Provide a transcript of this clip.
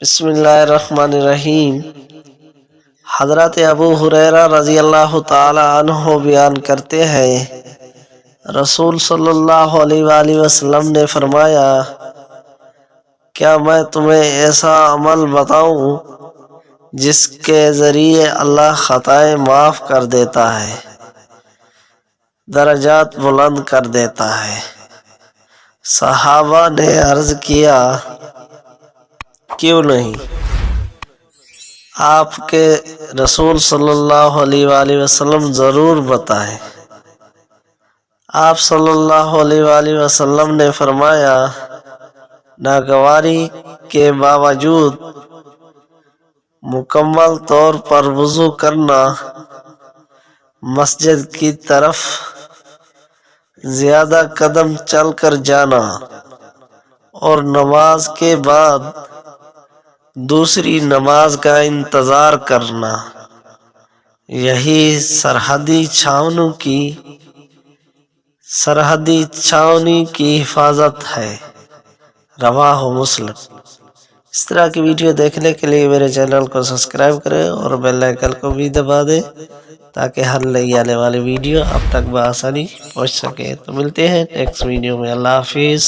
بسم اللہ الرحمن الرحیم۔ حضرت ابو ہریرہ رضی اللہ تعالی عنہ بیان کرتے ہیں، رسول صلی اللہ علیہ وآلہ وسلم نے فرمایا، کیا میں تمہیں ایسا عمل بتاؤں جس کے ذریعے اللہ خطائیں معاف کر دیتا ہے، درجات بلند کر دیتا ہے؟ صحابہ نے عرض کیا، کیوں نہیں؟ آپ کے رسول صلی اللہ علیہ وآلہ وسلم ضرور بتائیں۔ آپ صلی اللہ علیہ وآلہ وسلم نے فرمایا، ناگواری کے باوجود مکمل طور پر وضو کرنا، مسجد کی طرف زیادہ قدم چل کر جانا اور نماز کے بعد دوسری نماز کا انتظار کرنا، یہی سرحدی چھاؤنی کی حفاظت ہے۔ رواہ مسلم۔ اس طرح کی ویڈیو دیکھنے کے لیے میرے چینل کو سبسکرائب کریں اور بیل آئیکن کو بھی دبا دیں تاکہ ہر نئی آنے والی ویڈیو آپ تک بآسانی پہنچ سکے۔ تو ملتے ہیں نیکسٹ ویڈیو میں۔ اللہ حافظ۔